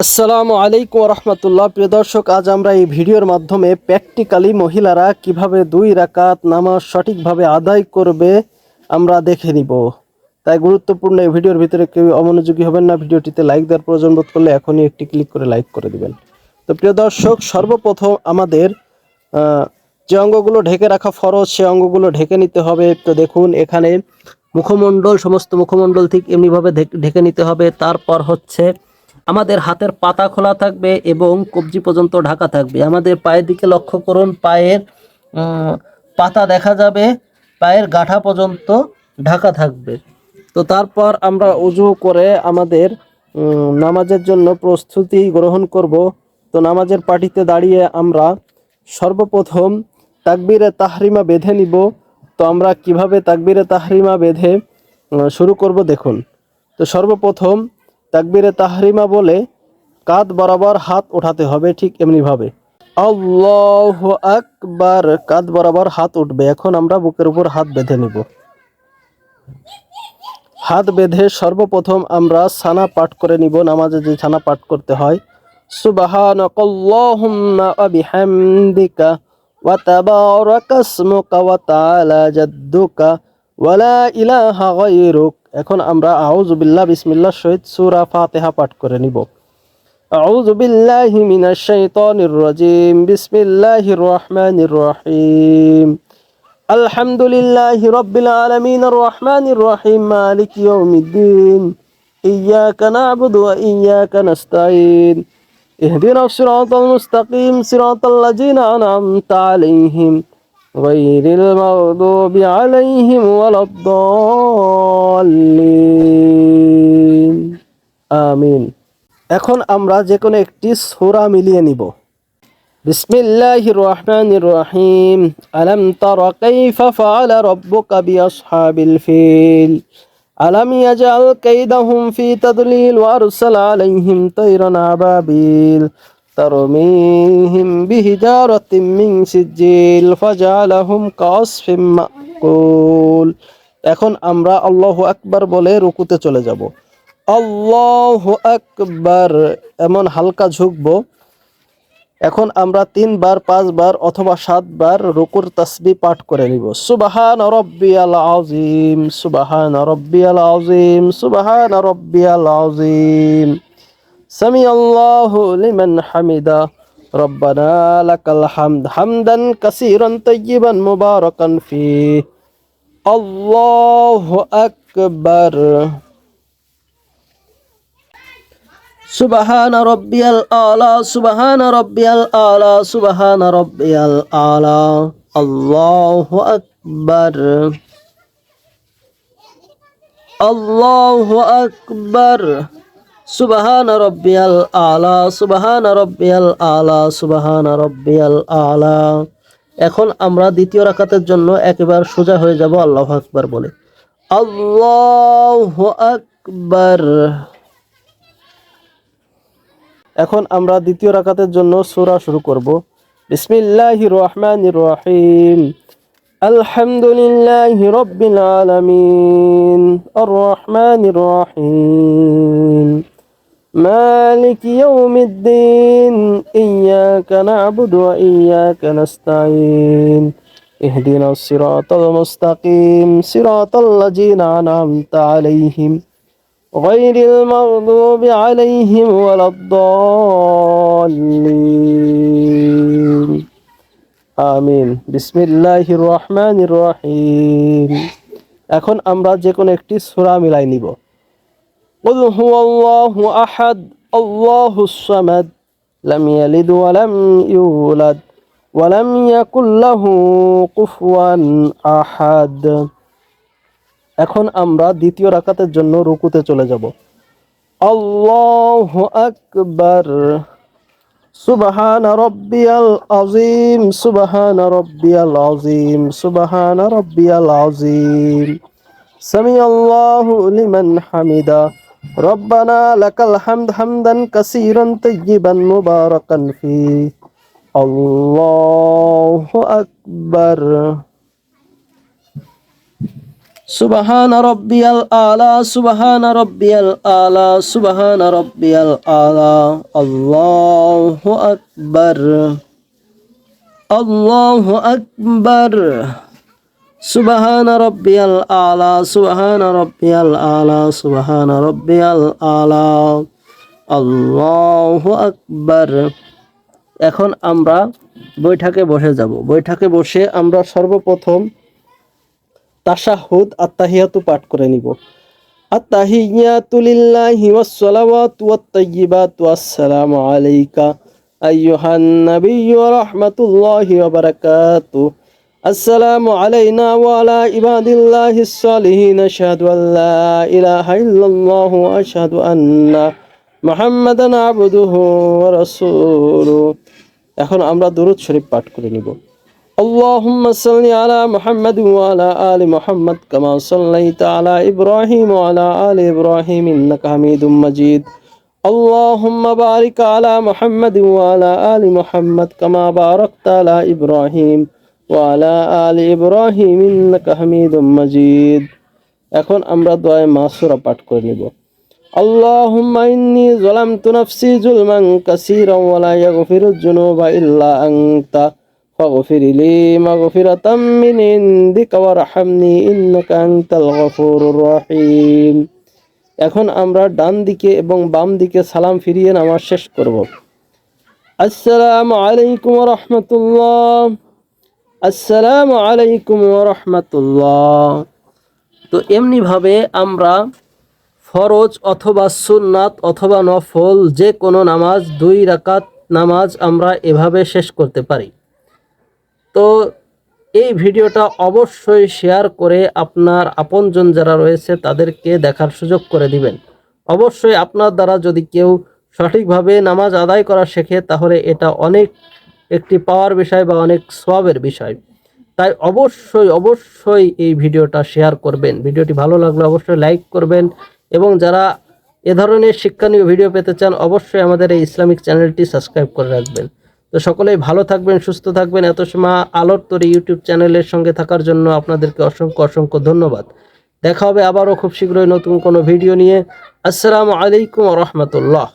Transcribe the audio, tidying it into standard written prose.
আসসালামু আলাইকুম রহমতুল্লাহ। প্রিয় দর্শক, আজ আমরা এই ভিডিওর মাধ্যমে প্র্যাকটিক্যালি মহিলারা কিভাবে 2 রাকাত নামাজ সঠিকভাবে আদায় করবে আমরা দেখে নিব। তাই গুরুত্বপূর্ণ এই ভিডিওর ভিতরে কেউ অমনোযোগী হবেন না। ভিডিওটিতে লাইক দেওয়ার প্রয়োজন বোধ করলে এখনই একটি ক্লিক করে লাইক করে দিবেন। তো প্রিয় দর্শক, সর্বপ্রথম আমাদের যে অঙ্গগুলো ঢেকে রাখা ফরজ সে অঙ্গগুলো ঢেকে নিতে হবে। তো দেখুন, এখানে মুখমণ্ডল, সমস্ত মুখমণ্ডল ঠিক এমনিভাবে ঢেকে নিতে হবে। তারপর হচ্ছে আমাদের হাতের পাতা খোলা থাকবে এবং কবজি পর্যন্ত ঢাকা থাকবে। আমাদের পায়ের দিকে লক্ষ্য করুন, পায়ের পাতা দেখা যাবে, পায়ের গাঁঠা পর্যন্ত ঢাকা থাকবে। তো তারপর আমরা উজু করে আমাদের নামাজের জন্য প্রস্তুতি গ্রহণ করব। তো নামাজের পাটিতে দাঁড়িয়ে আমরা সর্বপ্রথম তাকবীরে তাহরিমা বেঁধে নিব। তো আমরা কিভাবে তাকবীরে তাহরিমা বেঁধে শুরু করব দেখুন। তো সর্বপ্রথম তাকবীরে তাহরিমা বলে কাঁধ বরাবর হাত ওঠাতে হবে, ঠিক এমনিভাবে আল্লাহু আকবার, কাঁধ বরাবর হাত উঠবে। এখন আমরা বুকের উপর হাত বেঁধে নিব। হাত বেঁধে সর্বপ্রথম আমরা সানা পাঠ করে নিব। নামাজে যে সানা পাঠ করতে হয়, সুবহানাকাল্লাহুম্মা ওয়া বিহামদিকা ওয়া তাবারাকা ইসমুকা ওয়া তাআলা জাদ্দুকা ওয়া লা ইলাহা গায়রুক। এখন আমরা আউযু বিল্লাহ বিসমিল্লাহ সহিত সূরা ফাতিহা পাঠ করে নিব। আউযু বিল্লাহি মিনাশ শাইতানির রাজিম, বিসমিল্লাহির রহমানির রহিম। আলহামদুলিল্লাহি রাব্বিল আলামিন আর রহমানির রহিম মালিকি ইয়াউমিদ্দিন ইয়্যাকা না'বুদু ওয়া ইয়্যাকা নাস্তাঈন ইহদিনাস সিরাতাল মুস্তাকিম সিরাতাল লাযিনা আন'আমতা আলাইহিম গায়রিল মাগদুবি আলাইহিম ওয়ালাদ-দাল্লিন। আমিন। এখন আমরা যে কোনো একটি সূরা মিলিয়ে নিব। বিসমিল্লাহির রহমানির রহিম। আলাম তারা কাইফা ফাআলা রাব্বুকা বিআসহাবিল ফিল আলাম ইয়াজআল কাইদাহুম ফি তাদলিল ওয়া আরসালা আলাইহিম তায়রান আবাবিল তারমিহিম বিহিজারাতিম মিন সিজিল ফাজআলাহুম কাসফিম মাকুল। এখন আমরা আল্লাহু আকবার বলে রুকুতে চলে যাব। আল্লাহু আকবার এমন হালকা ঝুঁকবো। এখন আমরা 3 বার, 5 বার অথবা 7 বার রুকুর তাসবিহ পাঠ করে নিব। সুবহান রাব্বিয়াল আযীম, সুবহান রাব্বিয়াল আযীম, সুবহান রাব্বিয়াল আযীম। সামিআল্লাহু লিমান হামিদা, রব্বানা লাকাল হামদ, হামদান কাসীরান তাইয়িবান মুবারাকান ফীহ। আল্লাহু আকবার। সুবহানা রাব্বিয়াল আলা, সুবহানা রাব্বিয়াল আলা, সুবহানা রাব্বিয়াল আলা। আল্লাহু আকবার, আল্লাহু আকবার। সুবহানা রাব্বিয়াল আলা, সুবহানা রাব্বিয়াল আলা, সুবহানা রাব্বিয়াল আলা। এখন আমরা দ্বিতীয় রাকাতের জন্য একেবারে সোজা হয়ে যাব আল্লাহু আকবার বলে। আল্লাহু আকবার। এখন আমরা দ্বিতীয় রাকাতের জন্য সূরা শুরু করব। বিসমিল্লাহির রহমানির রহিম। আলহামদুলিল্লাহি রাব্বিল আলামিন আর রহমানির রহিম মালিকি ইয়াউমিদ্দিন ইয়্যাকা না'বুদু ওয়া ইয়্যাকা নাস্তাঈন ইহদিনাস সিরাতাল মুস্তাকিম সিরাতাল লাযিনা আন'আমতা আলাইহিম গায়রিল মাগদুবি আলাইহিম ওয়ালাদ-দাল্লিন। আমিন। বিসমিল্লাহির রহমানির রহিম। এখন আমরা যে কোনো একটি সূরা মিলাই নিব। কুল হুয়াল্লাহু আহাদ, আল্লাহুস সামাদ, লাম ইয়ালিদ ওয়া লাম ইউলাদ ওয়া লাম ইয়াকুল লাহু কুফুয়ান আহাদ। এখন আমরা দ্বিতীয় রাকাতের জন্য রুকুতে চলে যাব। আল্লাহু আকবার। সুবহানা রাব্বিয়াল আযীম, সুবহানা রাব্বিয়াল আযীম, সুবহানা রাব্বিয়াল আযীম। সামিআল্লাহু লিমান হামিদা, রব্বানা লাকাল হামদ, হামদান কাসীরান তাইয়িবান মুবারাকান ফীহ। আল্লাহু আকবার। সুবহান রাব্বিয়াল আলা, সুবহান রাব্বিয়াল আলা, সুবহান রাব্বিয়াল আলা। আল্লাহু আকবার, আল্লাহু আকবার। সুবহান রাব্বিয়াল আলা, সুবহান রাব্বিয়াল আলা, সুবহান রাব্বিয়াল আলা। আল্লাহু আকবার। এখন আমরা বৈঠকে বসে যাব। বৈঠকে বসে আমরা সর্বপ্রথম তাশাহুদ আত্তাহিয়াতু পাঠ করে নিব। আত্তাহিয়াতু লিল্লাহি ওয়াস সালাওয়াতু ওয়াত তাইয়্যিবাতু আসসালামু আলাইকা আইয়ুহান নাবিয়্যু ওয়া রাহমাতুল্লাহি ওয়া বারাকাতুহু। আসসালামু আলাইনা ওয়া আলা ইবাদিল্লাহিস সালিহিন। আশহাদু আল্লা ইলাহা ইল্লাল্লাহু ওয়া আশহাদু আন্না মুহাম্মাদান আবদুহু ওয়া রাসূলুহু। এখন আমরা দুরূদ শরীফ পাঠ করে নিব। আল্লাহুম্মা সাল্লি আলা মুহাম্মাদ ওয়া আলা আলি মুহাম্মাদ কামা সাল্লাইতা আলা ইব্রাহিম ওয়া আলা আলি ইব্রাহিম ইন্নাকা হামিদুম মাজিদ। আল্লাহুম্মা বারিক আলা মুহাম্মাদ ওয়া আলা আলি মুহাম্মাদ কামা বারাকতা আলা ইব্রাহিম ওয়া আলা আলি ইব্রাহিম ইন্নাকা হামিদুম মাজিদ। এখন আমরা দোয়া মাসুরা পাঠ করে নিব। আল্লাহুম্মা ইন্নী যালামতু নাফসি যুলমান কাসীরান ওয়া লা ইয়াগফিরুয যুনুবা ইল্লা আনতা ফাগফিরলি মাগফিরাতাম মিন ইনদিকা ওয়ারহামনি ইন্নাকা আনতাল গফুরুর রহিম। এখন আমরা ডান দিকে এবং বাম দিকে সালাম ফিরিয়ে নামাজ শেষ করব। আসসালামু আলাইকুম ওয়া রাহমাতুল্লাহ, আসসালামু আলাইকুম ওয়া রাহমাতুল্লাহ। তো এমনিভাবে আমরা ফরজ অথবা সুন্নাত অথবা নফল যে কোনো নামাজ 2 রাকাত নামাজ আমরা এভাবে শেষ করতে পারি। তো এই ভিডিওটা অবশ্যই শেয়ার করে আপনার আপনজন যারা রয়েছে তাদেরকে দেখার সুযোগ করে দিবেন। অবশ্যই আপনার দ্বারা যদি কেউ সঠিকভাবে নামাজ আদায় করা শেখে তাহলে এটা অনেক একটি পাওয়ার বিষয় বা অনেক সওয়াবের বিষয়। তাই অবশ্যই এই ভিডিওটা শেয়ার করবেন। ভিডিওটি ভালো লাগলে অবশ্যই লাইক করবেন এবং যারা এ ধরনের শিক্ষণীয় ভিডিও পেতে চান অবশ্যই আমাদের এই ইসলামিক চ্যানেলটি সাবস্ক্রাইব করে রাখবেন। তো সকলেই ভালো থাকবেন, সুস্থ থাকবেন। এত সময় আলোর তরী ইউটিউব চ্যানেলের সঙ্গে থাকার জন্য আপনাদেরকে অসংখ্য ধন্যবাদ। দেখা হবে আবারও খুব শীঘ্রই নতুন কোনো ভিডিও নিয়ে। আসসালামু আলাইকুম ওয়া রাহমাতুল্লাহ।